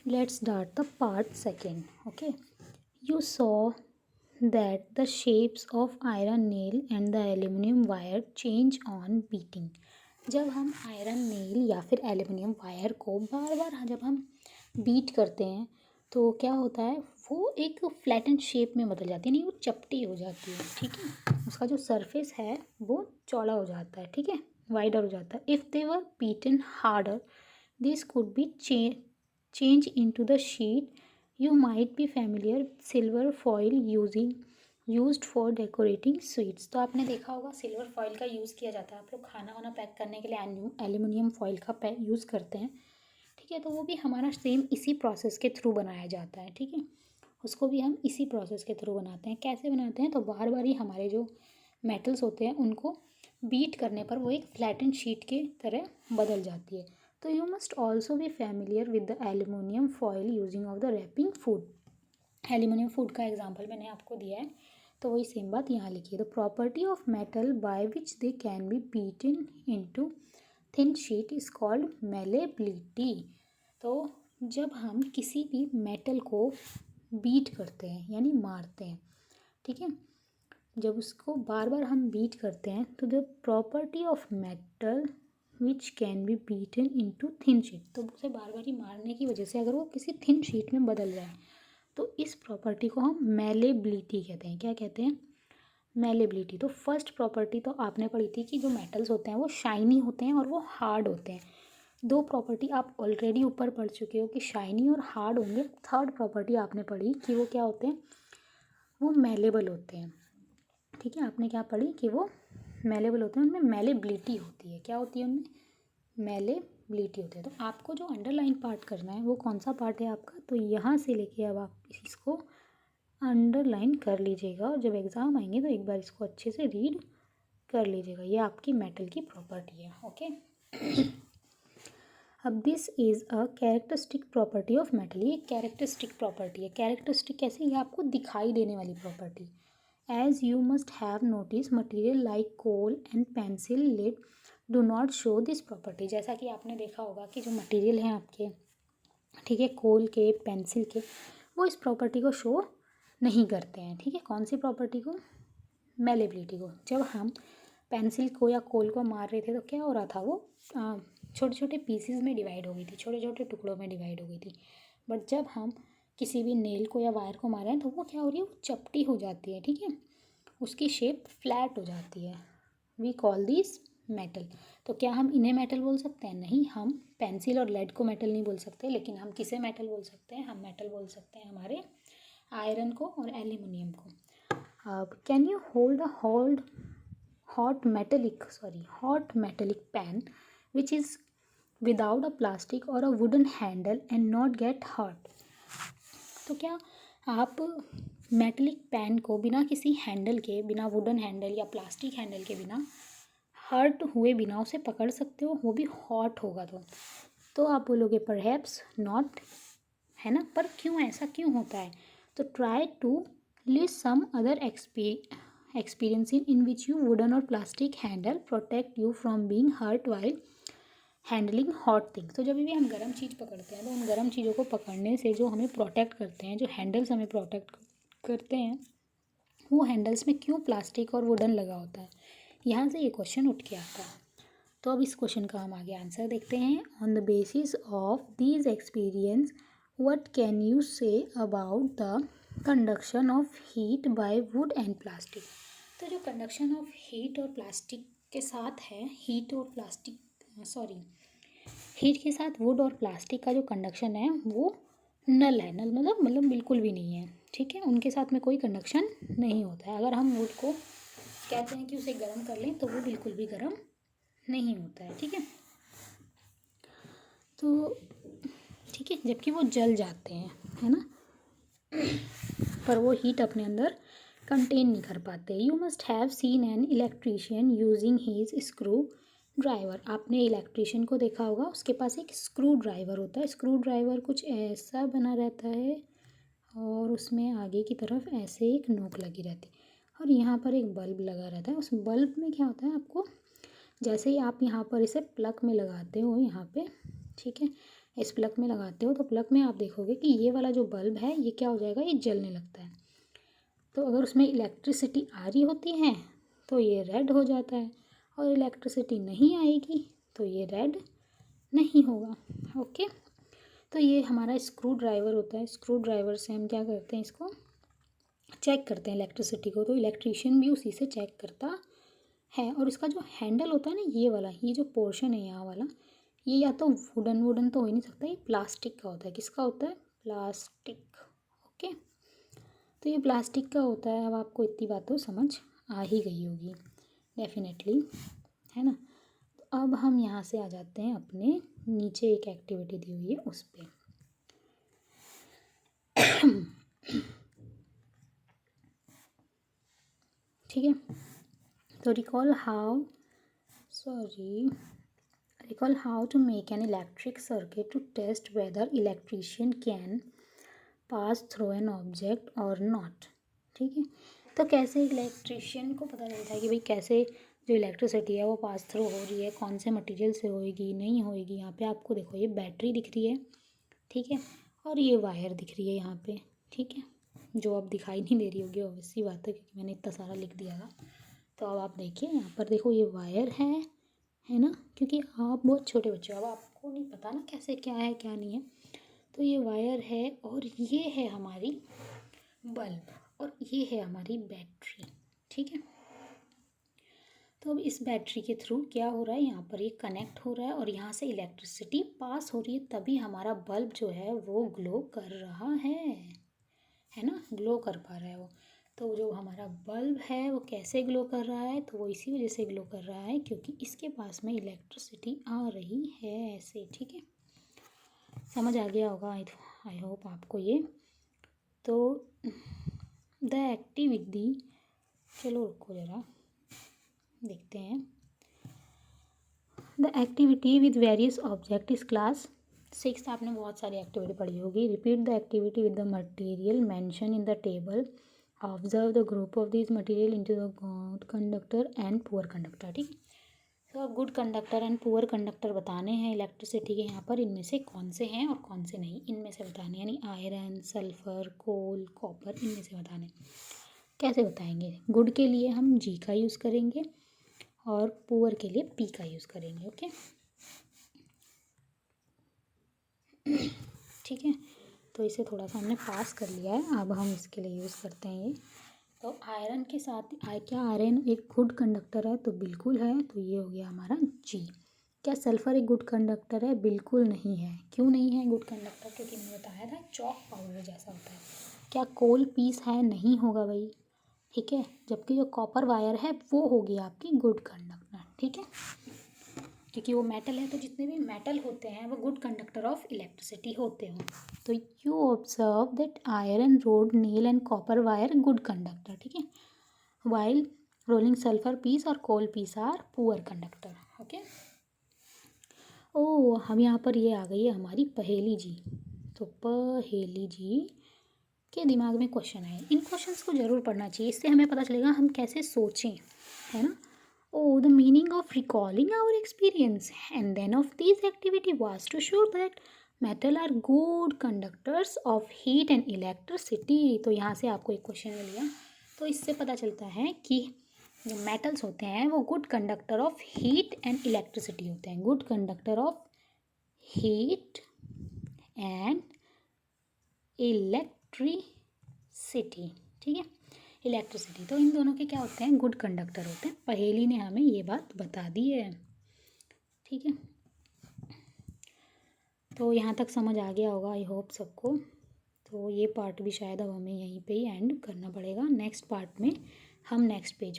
Let's start the part second. Okay, you saw that the shapes of iron nail and the aluminum wire change on beating. जब हम iron nail या फिर aluminium wire को बार बार जब हम beat करते हैं तो क्या होता है, वो एक फ्लैटेंड शेप में बदल जाती है, नहीं वो चपटी हो जाती है, ठीक है। उसका जो सरफेस है वो चौड़ा हो जाता है, ठीक है, वाइडर हो जाता है। If they were beaten harder this could be change into the sheet. You might be familiar with silver foil used for decorating sweets. तो आपने देखा होगा सिल्वर फॉइल का यूज़ किया जाता है, आप लोग खाना वाना पैक करने के लिए एल्युमिनियम फॉइल का यूज़ करते हैं, ठीक है। तो वो भी हमारा सेम इसी प्रोसेस के थ्रू बनाया जाता है, ठीक है। उसको भी हम इसी प्रोसेस के थ्रू बनाते हैं। कैसे बनाते हैं, तो बार बार ही हमारे जो मेटल्स होते हैं उनको बीट करने पर वो एक फ्लैटेंड शीट की तरह बदल जाती है। तो you must also be familiar with the aluminium foil using of the wrapping food. Aluminium food का एग्जांपल मैंने आपको दिया है, तो वही सेम बात यहाँ लिखी है। The property of metal by which they can be beaten into thin sheet is called malleability. तो जब हम किसी भी मेटल को बीट करते हैं यानी मारते हैं, ठीक है, जब उसको बार बार हम बीट करते हैं तो the property of metal which can be beaten into thin sheet, तो उसे बार बार ही मारने की वजह से अगर वो किसी थिन शीट में बदल जाए तो इस प्रॉपर्टी को हम मेलेबिलिटी कहते हैं। क्या कहते हैं, मेलेबिलिटी। तो फर्स्ट प्रॉपर्टी तो आपने पढ़ी थी कि जो मेटल्स होते हैं वो शाइनी होते हैं और वो हार्ड होते हैं। दो प्रॉपर्टी आप ऑलरेडी ऊपर पढ़ चुके हो कि शाइनी और हार्ड होंगे। थर्ड प्रॉपर्टी आपने पढ़ी कि वो क्या होते हैं, वो मेलेबल होते हैं, ठीक है। आपने क्या पढ़ी कि वो मेलेबल होते हैं, उनमें मेलेबिलिटी होती है। क्या होती है उनमें, मेलेबिलिटी होती है। तो आपको जो अंडरलाइन पार्ट करना है वो कौन सा पार्ट है आपका, तो यहाँ से लेके अब आप इसको अंडरलाइन कर लीजिएगा और जब एग्ज़ाम आएंगे तो एक बार इसको अच्छे से रीड कर लीजिएगा। ये आपकी मेटल की प्रॉपर्टी है, ओके। अब this is a characteristic property of metal. ये कैरेक्टरिस्टिक प्रॉपर्टी है। कैरेक्टरिस्टिक कैसे, ये आपको दिखाई देने वाली property. As you must have noticed, material like coal and pencil lead do not show this property। जैसा कि आपने देखा होगा कि जो मटेरियल हैं आपके, ठीक है, कोल के, पेंसिल के, वो इस प्रॉपर्टी को शो नहीं करते हैं, ठीक है। कौन सी प्रॉपर्टी को, मेलेबिलिटी को। जब हम पेंसिल को या कोल को मार रहे थे तो क्या हो रहा था, वो छोटे छोटे पीसीज में डिवाइड हो गई थी, छोटे छोटे टुकड़ों में डिवाइड हो गई थी। बट जब हम किसी भी नेल को या वायर को मार रहे हैं तो वो क्या हो रही है, वो चपटी हो जाती है, ठीक है, उसकी शेप फ्लैट हो जाती है। We call this metal. तो क्या हम इन्हें मेटल बोल सकते हैं, नहीं, हम पेंसिल और लेड को मेटल नहीं बोल सकते, लेकिन हम किसे मेटल बोल सकते हैं, हम मेटल बोल सकते हैं हमारे आयरन को और एल्यूमिनियम को। अब can you hold a hot metallic pan which is without a plastic or a wooden handle and not get hurt। तो क्या आप मेटलिक पैन को बिना किसी हैंडल के, बिना वुडन हैंडल या प्लास्टिक हैंडल के बिना, हर्ट हुए बिना उसे पकड़ सकते हो, वो भी हॉट होगा तो आप बोलोगे परहैप्स नॉट, है ना। पर क्यों, ऐसा क्यों होता है, तो try to list some other experience in which you wooden or plastic handle protect you from being hurt while handling hot things। तो जब भी हम गर्म चीज़ पकड़ते हैं तो उन गर्म चीज़ों को पकड़ने से जो हमें प्रोटेक्ट करते हैं, जो हैंडल्स हमें प्रोटेक्ट करते हैं, वो हैंडल्स में क्यों प्लास्टिक और वुडन लगा होता है, यहाँ से ये क्वेश्चन उठ के आता है। तो अब इस क्वेश्चन का हम आगे आंसर देखते हैं। On the basis of these experience what can you say about the conduction of heat bye would and plastic. तो जो कंडक्शन ऑफ हीट और प्लास्टिक के साथ है, हीट के साथ वुड और प्लास्टिक का जो कंडक्शन है वो नल है। नल मतलब बिल्कुल भी नहीं है, ठीक है, उनके साथ में कोई कंडक्शन नहीं होता है। अगर हम वुड को कहते हैं कि उसे गर्म कर लें तो वो बिल्कुल भी गर्म नहीं होता है, ठीक है। तो ठीक है, जबकि वो जल जाते हैं, है ना, पर वो हीट अपने अंदर कंटेन नहीं कर पाते। You must have seen an electrician using his screwdriver. आपने इलेक्ट्रीशियन को देखा होगा, उसके पास एक स्क्रू ड्राइवर होता है। स्क्रू ड्राइवर कुछ ऐसा बना रहता है और उसमें आगे की तरफ ऐसे एक नोक लगी रहती है और यहाँ पर एक बल्ब लगा रहता है। उस बल्ब में क्या होता है, आपको जैसे ही आप यहाँ पर इसे प्लग में लगाते हो यहाँ पे, ठीक है, इस प्लग में लगाते हो तो प्लग में आप देखोगे कि ये वाला जो बल्ब है ये क्या हो जाएगा, ये जलने लगता है। तो अगर उसमें इलेक्ट्रिसिटी आ रही होती है तो ये रेड हो जाता है, और इलेक्ट्रिसिटी नहीं आएगी तो ये रेड नहीं होगा। ओके, तो ये हमारा स्क्रू ड्राइवर होता है। स्क्रू ड्राइवर से हम क्या करते हैं, इसको चेक करते हैं इलेक्ट्रिसिटी को। तो इलेक्ट्रीशियन भी उसी से चेक करता है। और इसका जो हैंडल होता है ना, ये वाला, ये जो पोर्शन है यहाँ वाला, ये या तो वुडन तो हो ही नहीं सकता, ये प्लास्टिक का होता है। किसका होता है? प्लास्टिक। ओके, तो ये प्लास्टिक का होता है। अब आपको इतनी बात तो समझ आ ही गई होगी डेफिनेटली, है ना। तो अब हम यहाँ से आ जाते हैं अपने नीचे, एक एक्टिविटी दी हुई है उस पर। ठीक है, तो recall how to make an electric circuit to test whether electrician can pass through an object और नॉट। ठीक है, तो कैसे इलेक्ट्रिशियन को पता चलता है कि भाई कैसे जो इलेक्ट्रिसिटी है वो पास थ्रू हो रही है, कौन से मटेरियल से होएगी, नहीं होएगी। यहाँ पे आपको देखो ये बैटरी दिख रही है, ठीक है, और ये वायर दिख रही है यहाँ पे, ठीक है, जो अब दिखाई नहीं दे रही होगी, ऑब्वियसली बात है क्योंकि मैंने इतना सारा लिख दिया था। तो अब आप देखिए यहाँ पर देखो ये वायर है ना, क्योंकि आप बहुत छोटे बच्चे हो, अब आपको नहीं पता ना कैसे क्या है क्या नहीं है। तो ये वायर है और ये है हमारी बल्ब और ये है हमारी बैटरी। ठीक है, तो अब इस बैटरी के थ्रू क्या हो रहा है, यहाँ पर ये कनेक्ट हो रहा है और यहाँ से इलेक्ट्रिसिटी पास हो रही है, तभी हमारा बल्ब जो है वो ग्लो कर रहा है ना, ग्लो कर पा रहा है वो। तो जो हमारा बल्ब है वो कैसे ग्लो कर रहा है, तो वो इसी वजह से ग्लो कर रहा है क्योंकि इसके पास में इलेक्ट्रिसिटी आ रही है ऐसे। ठीक है, समझ आ गया होगा आई होप आपको ये। तो द एक्टिविटी, चलो रुको ज़रा देखते हैं। The activity with various object इस क्लास 6। आपने बहुत सारी एक्टिविटी पढ़ी होगी। Repeat the activity with the material mention in the table. Observe the group of this material into the good conductor and poor conductor. ठीक है, तो अब good conductor and poor conductor बताने हैं इलेक्ट्रिसिटी के यहाँ पर। इनमें से कौन से हैं और कौन से नहीं, इनमें से बताने, यानी आयरन, सल्फर, कोल, कॉपर, इनमें से बताने। कैसे बताएंगे? गुड के लिए हम जी का यूज़ करेंगे और पुअर के लिए पी का यूज़ करेंगे। ओके, ठीक है, तो इसे थोड़ा सा हमने पास कर लिया है, अब हम इसके लिए यूज़ करते हैं ये। तो आयरन के साथ क्या आयरन एक गुड कंडक्टर है? तो बिल्कुल है, तो ये हो गया हमारा जी। क्या सल्फर एक गुड कंडक्टर है? बिल्कुल नहीं है। क्यों नहीं है गुड कंडक्टर? क्योंकि मैंने बताया था चॉक पाउडर जैसा होता है। क्या कोल पीस है? नहीं होगा भाई, ठीक है, जबकि जो कॉपर वायर है वो होगी आपकी गुड कंडक्टर। ठीक है, क्योंकि वो मेटल है, तो जितने भी मेटल होते हैं वो गुड कंडक्टर ऑफ इलेक्ट्रिसिटी होते हैं। तो you observe that iron, rod, nail and copper wire good conductor. ठीक है, वाइल रोलिंग सल्फर पीस और coal piece are poor conductor. Okay, oh हम यहाँ पर ये आ गई है हमारी पहेली जी। तो पहेली जी के दिमाग में क्वेश्चन आए, इन क्वेश्चंस को ज़रूर पढ़ना चाहिए, इससे हमें पता चलेगा हम कैसे सोचें, है ना। Oh, the meaning of recalling our experience and then of this activity was to show that metal are good conductors of heat and electricity। तो यहाँ से आपको एक क्वेश्चन मिल गया, तो इससे पता चलता है कि जो मेटल्स होते हैं वो good conductor of heat and electricity होते हैं। Good conductor of heat and electricity. ठीक है, इलेक्ट्रिसिटी, तो इन दोनों के क्या होते हैं? गुड कंडक्टर होते हैं। पहेली ने हमें ये बात बता दी है। ठीक है, तो यहाँ तक समझ आ गया होगा आई होप सबको। तो ये पार्ट भी शायद अब हमें यहीं पे ही एंड करना पड़ेगा। नेक्स्ट पार्ट में हम नेक्स्ट पेज